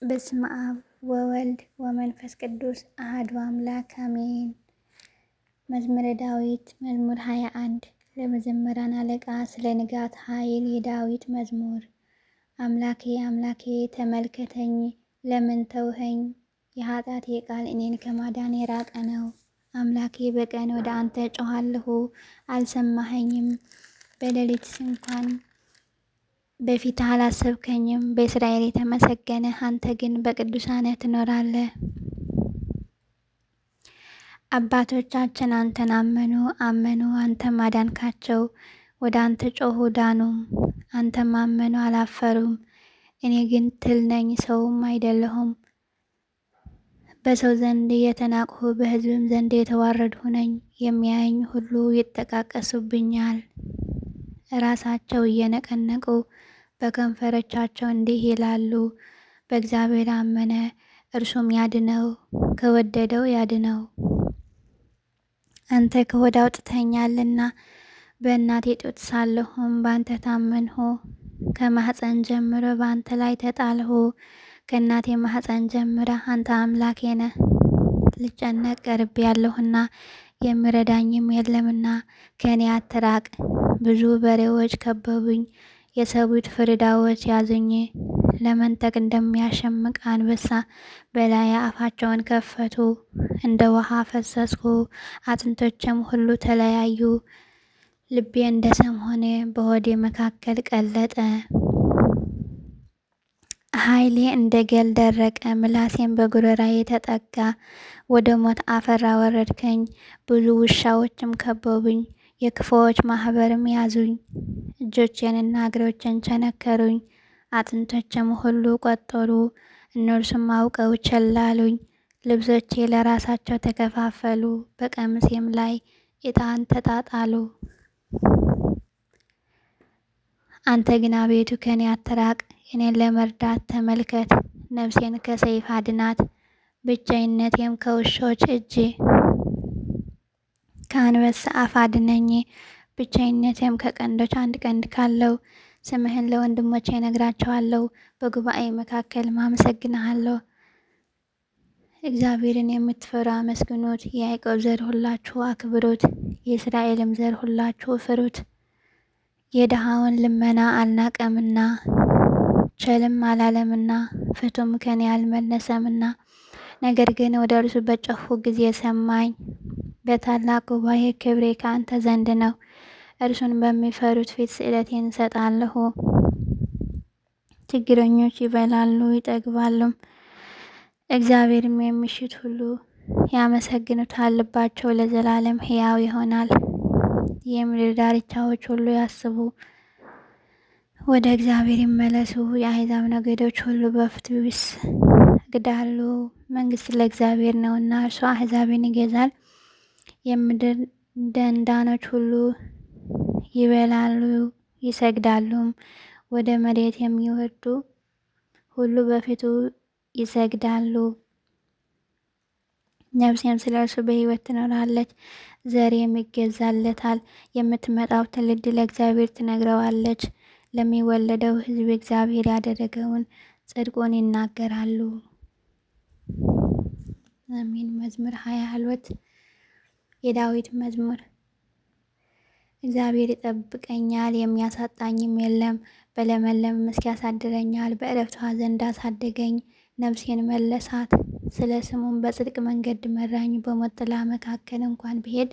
በስመ አብ ወወልድ ወመንፈስ ቅዱስ አሐዱ አምላክ አሜን። መዝሙረ ዳዊት መዝሙር 21 ለመዘምራን አለቃ ስለ ንጋት ኃይል የዳዊት መዝሙር። አምላኬ አምላኬ ተመልከተኝ፣ ለምን ተውኸኝ? የኃጢአቴ ቃል እኔን ከማዳን የራቀ ነው። አምላኬ በቀን ወደ አንተ ጮኻለሁ፣ አልሰማኸኝም። በሌሊትስ እንኳን በፊትህ አላሰብከኝም። በእስራኤል የተመሰገነ አንተ ግን በቅዱሳንህ ትኖራለህ። አባቶቻችን አንተን አመኑ፣ አንተም አዳንካቸው። ወደ አንተ ጮኹ ዳኑም፣ አንተም አመኑ አላፈሩም። እኔ ግን ትል ነኝ ሰውም አይደለሁም፣ በሰው ዘንድ የተናቅሁ በሕዝብም ዘንድ የተዋረድሁ ነኝ። የሚያየኝ ሁሉ ይጠቃቀሱብኛል፣ ራሳቸው እየነቀነቁ በከንፈሮቻቸው እንዲህ ይላሉ፣ በእግዚአብሔር አመነ እርሱም ያድነው፣ ከወደደው ያድነው። አንተ ከሆድ አውጥተኸኛልና በእናቴ ጡት ሳለሁም በአንተ ታመንሁ። ከማኅፀን ጀምሮ በአንተ ላይ ተጣልሁ፣ ከእናቴ ማኅፀን ጀምረህ አንተ አምላኬ ነህ። ልጨነቅ ቀርቤአለሁና የሚረዳኝም የለምና ከእኔ አትራቅ። ብዙ በሬዎች ከበቡኝ፣ የሰቡት ፍሪዳዎች ያዙኝ። ለመንጠቅ እንደሚያሸምቅ አንበሳ በላዬ አፋቸውን ከፈቱ። እንደ ውሃ ፈሰስኩ፣ አጥንቶቼም ሁሉ ተለያዩ። ልቤ እንደ ሰም ሆነ፣ በሆዴ መካከል ቀለጠ። ኃይሌ እንደ ገል ደረቀ፣ ምላሴም በጉሮሮዬ ተጠጋ። ወደ ሞት አፈር አወረድከኝ፣ ብዙ ውሻዎችም ከበቡኝ፣ የክፉዎች ማኅበርም ያዙኝ። እጆቼንና እግሮቼን ቸነከሩኝ፣ አጥንቶቼም ሁሉ ቆጠሩ። እነርሱም አውቀው ቸል አሉኝ። ልብሶቼ ለራሳቸው ተከፋፈሉ፣ በቀሚሴም ላይ ዕጣን ተጣጣሉ። አንተ ግን አቤቱ ከእኔ አትራቅ፣ እኔን ለመርዳት ተመልከት። ነፍሴን ከሰይፍ አድናት፣ ብቸኝነቴም ከውሾች እጅ። ከአንበሳ አፍ አድነኝ፣ ብቸኝነቴም ከቀንዶች አንድ ቀንድ ካለው። ስምህን ለወንድሞቼ እነግራቸዋለሁ፣ በጉባኤ መካከል አመሰግንሃለሁ። እግዚአብሔርን የምትፈሩ አመስግኑት፣ የያዕቆብ ዘር ሁላችሁ አክብሩት፣ የእስራኤልም ዘር ሁላችሁ ፍሩት። የድሃውን ልመና አልናቀምና ቸልም አላለምና ፊቱም ከኔ አልመለሰምና። ነገር ግን ወደ እርሱ በጮኽሁ ጊዜ ሰማኝ። በታላቅ ጉባኤ ክብሬ ከአንተ ዘንድ ነው። እርሱን በሚፈሩት ፊት ስእለቴን እሰጣለሁ። ችግረኞች ይበላሉ ይጠግባሉም፣ እግዚአብሔርም የሚሹት ሁሉ ያመሰግኑታል። ልባቸው ለዘላለም ሕያው ይሆናል። የምድር ዳርቻዎች ሁሉ ያስቡ፣ ወደ እግዚአብሔር ይመለሱ። የአሕዛብ ነገዶች ሁሉ በፊቱ ይሰግዳሉ። መንግሥት ለእግዚአብሔር ነውና እርሱ አሕዛብን ይገዛል። የምድር ደንዳኖች ሁሉ ይበላሉ ይሰግዳሉም፣ ወደ መሬት የሚወርዱ ሁሉ በፊቱ ይሰግዳሉ። ነፍሴም ስለ እርሱ በሕይወት ትኖራለች። ዘሬም ይገዛለታል። የምትመጣው ትውልድ ለእግዚአብሔር ትነግረዋለች። ለሚወለደው ሕዝብ እግዚአብሔር ያደረገውን ጽድቁን ይናገራሉ። አሜን። መዝሙር 22 የዳዊት መዝሙር። እግዚአብሔር ይጠብቀኛል፣ የሚያሳጣኝም የለም። በለመለመ መስክ ያሳድረኛል፣ በዕረፍት ውኃ ዘንድ አሳደገኝ። ነፍሴን መለሳት፣ ስለ ስሙም በጽድቅ መንገድ መራኝ። በሞት ጥላ መካከል እንኳን ብሄድ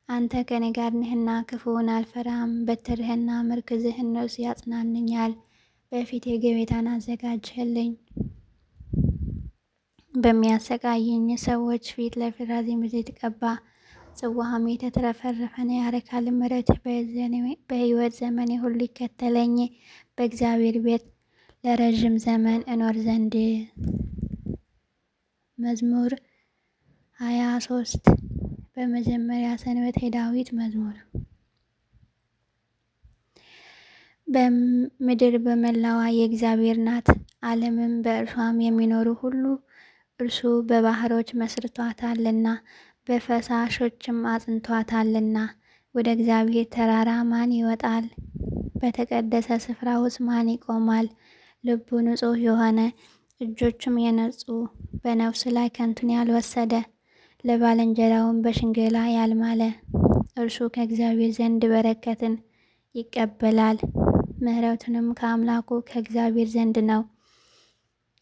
አንተ ከእኔ ጋር ነህና ክፉውን አልፈራም። በትርህና ምርኩዝህ እነርሱ ያጽናኑኛል። በፊቴ ገበታን አዘጋጀህልኝ፣ በሚያሰቃዩኝ ሰዎች ፊት ለፊቴ ዘይት ቀባ። ጽዋህም የተትረፈረፈ ነው፣ ያረካል። ምሕረትህ በሕይወት ዘመኔ ሁሉ ይከተለኝ፣ በእግዚአብሔር ቤት ለረዥም ዘመን እኖር ዘንድ። መዝሙር 23 በመጀመሪያ ሰንበት የዳዊት መዝሙር። በምድር በመላዋ የእግዚአብሔር ናት፣ ዓለምም በእርሷም የሚኖሩ ሁሉ። እርሱ በባህሮች መስርቷታልና በፈሳሾችም አጽንቷታልና። ወደ እግዚአብሔር ተራራ ማን ይወጣል? በተቀደሰ ስፍራ ውስጥ ማን ይቆማል? ልቡ ንጹሕ የሆነ እጆቹም የነጹ በነፍሱ ላይ ከንቱን ያልወሰደ ለባልንጀራውን በሽንገላ ያልማለ እርሱ ከእግዚአብሔር ዘንድ በረከትን ይቀበላል፣ ምሕረቱንም ከአምላኩ ከእግዚአብሔር ዘንድ ነው።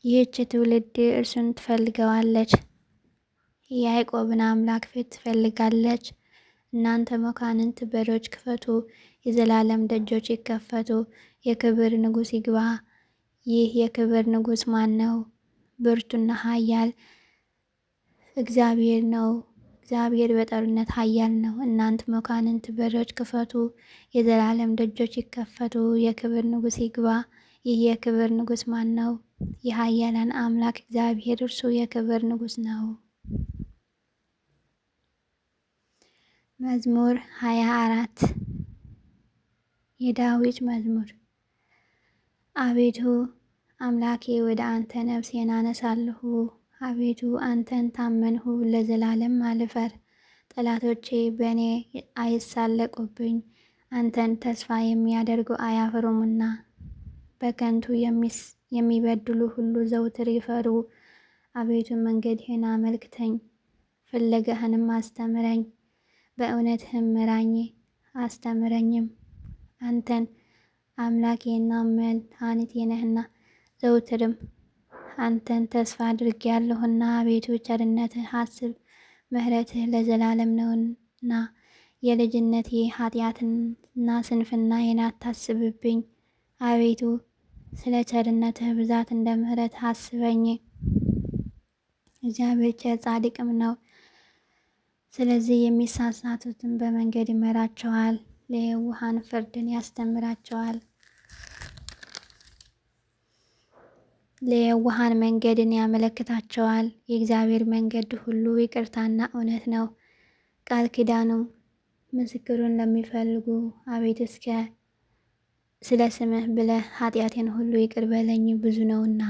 ይህች ትውልድ እርሱን ትፈልገዋለች፣ የያዕቆብን አምላክ ፊት ትፈልጋለች። እናንተ መኳንንት በሮች ክፈቱ፣ የዘላለም ደጆች ይከፈቱ፣ የክብር ንጉሥ ይግባ። ይህ የክብር ንጉሥ ማን ነው? ብርቱና ኃያል እግዚአብሔር ነው። እግዚአብሔር በጦርነት ኃያል ነው። እናንተ መኳንንት በሮች ክፈቱ፣ የዘላለም ደጆች ይከፈቱ፣ የክብር ንጉሥ ይግባ። ይህ የክብር ንጉሥ ማን ነው? የኃያላን አምላክ እግዚአብሔር እርሱ የክብር ንጉሥ ነው። መዝሙር 24 የዳዊት መዝሙር። አቤቱ አምላኬ ወደ አንተ ነፍሴን አነሳለሁ። አቤቱ አንተን ታመንሁ፣ ለዘላለም አልፈር። ጠላቶቼ በእኔ አይሳለቁብኝ፣ አንተን ተስፋ የሚያደርጉ አያፍሩምና። በከንቱ የሚበድሉ ሁሉ ዘውትር ይፈሩ። አቤቱ መንገድህን አመልክተኝ፣ ፍለጋህንም አስተምረኝ፣ በእውነትህም ምራኝ አስተምረኝም። አንተን አምላኬና መድኃኒቴ ነህና ዘውትርም አንተን ተስፋ አድርጌያለሁና። አቤቱ ቸርነትህ አስብ፣ ምሕረትህ ለዘላለም ነውና። የልጅነቴ ኃጢአትና ስንፍናዬን አታስብብኝ። አቤቱ ስለ ቸርነትህ ብዛት እንደ ምሕረትህ አስበኝ። እግዚአብሔር ቸር ጻድቅም ነው፣ ስለዚህ የሚሳሳቱትን በመንገድ ይመራቸዋል፣ ለየዋሃን ፍርድን ያስተምራቸዋል። ለየዋሃን መንገድን ያመለክታቸዋል። የእግዚአብሔር መንገድ ሁሉ ይቅርታና እውነት ነው፣ ቃል ኪዳኑም ምስክሩን ለሚፈልጉ። አቤቱ ስለ ስምህ ብለህ ኃጢአቴን ሁሉ ይቅር በለኝ፣ ብዙ ነውና።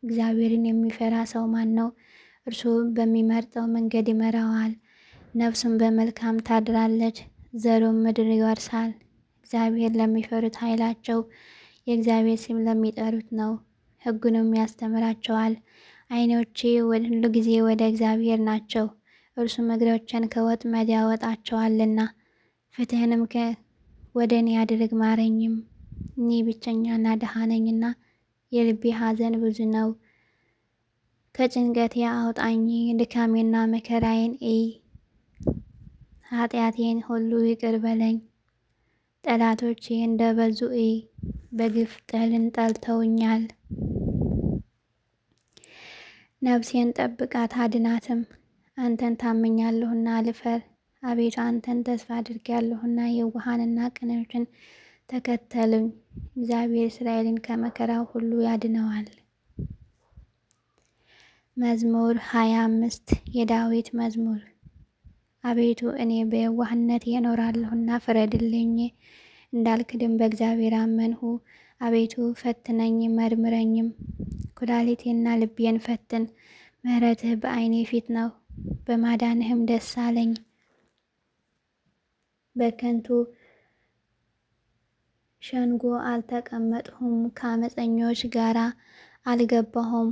እግዚአብሔርን የሚፈራ ሰው ማን ነው? እርሱ በሚመርጠው መንገድ ይመራዋል። ነፍሱን በመልካም ታድራለች፣ ዘሩም ምድር ይወርሳል። እግዚአብሔር ለሚፈሩት ኃይላቸው፣ የእግዚአብሔር ስም ለሚጠሩት ነው። ሕጉንም ያስተምራቸዋል። ዓይኖቼ ሁሉ ጊዜ ወደ እግዚአብሔር ናቸው፣ እርሱም እግሮቼን ከወጥመድ ያወጣቸዋልና። ፍትሕንም ወደ እኔ አድርግ፣ ማረኝም። እኔ ብቸኛና ድሃ ነኝና የልቤ ሐዘን ብዙ ነው። ከጭንቀቴ አውጣኝ፣ ድካሜና መከራዬን እይ። ኃጢአቴን ሁሉ ይቅር በለኝ። ጠላቶቼ እንደ በዙ እይ፣ በግፍ ጠልን ጠልተውኛል። ነፍሴን ጠብቃት አድናትም፣ አንተን ታምኛለሁና አልፈር። አቤቱ አንተን ተስፋ አድርጌያለሁና የዋሃንና ቅኖችን ተከተሉኝ። እግዚአብሔር እስራኤልን ከመከራው ሁሉ ያድነዋል። መዝሙር 25 የዳዊት መዝሙር። አቤቱ እኔ በየዋህነት እኖራለሁና ፍረድልኝ፣ እንዳልክድም በእግዚአብሔር አመንሁ። አቤቱ ፈትነኝ መርምረኝም፣ ኩላሊቴና ልቤን ፈትን። ምሕረትህ በዓይኔ ፊት ነው፣ በማዳንህም ደስ አለኝ። በከንቱ ሸንጎ አልተቀመጥሁም፣ ከዓመፀኞች ጋር አልገባሁም።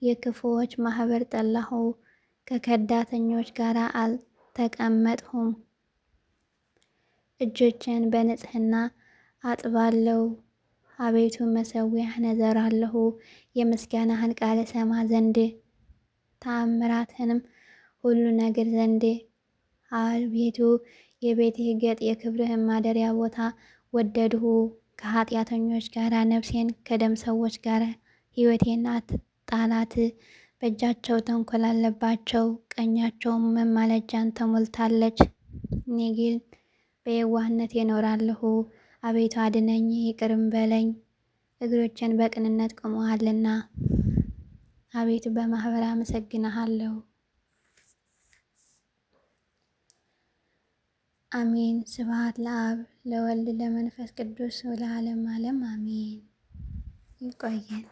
የክፉዎች ማኅበር ጠላሁ፣ ከከዳተኞች ጋር አልተቀመጥሁም። እጆቼን በንጽሕና አጥባለሁ፣ አቤቱ መሠዊያህን እዘራለሁ። የምስጋናህን ቃል እሰማ ዘንድ ተአምራትህንም ሁሉ ነግር ዘንድ። አቤቱ የቤትህ ጌጥ የክብርህን ማደሪያ ቦታ ወደድሁ። ከኃጢአተኞች ጋር ነፍሴን ከደም ሰዎች ጋር ሕይወቴን አትጣላት። በእጃቸው ተንኮል አለባቸው፣ ቀኛቸውም መማለጃን ተሞልታለች። እኔ ግን በየዋህነት እኖራለሁ። አቤቱ አድነኝ፣ ይቅርም በለኝ፣ እግሮቼን በቅንነት ቆመዋልና። አቤቱ በማኅበር አመሰግንሃለሁ። አሜን። ስብሐት ለአብ ለወልድ ለመንፈስ ቅዱስ ወለዓለመ ዓለም አሜን። ይቆየን።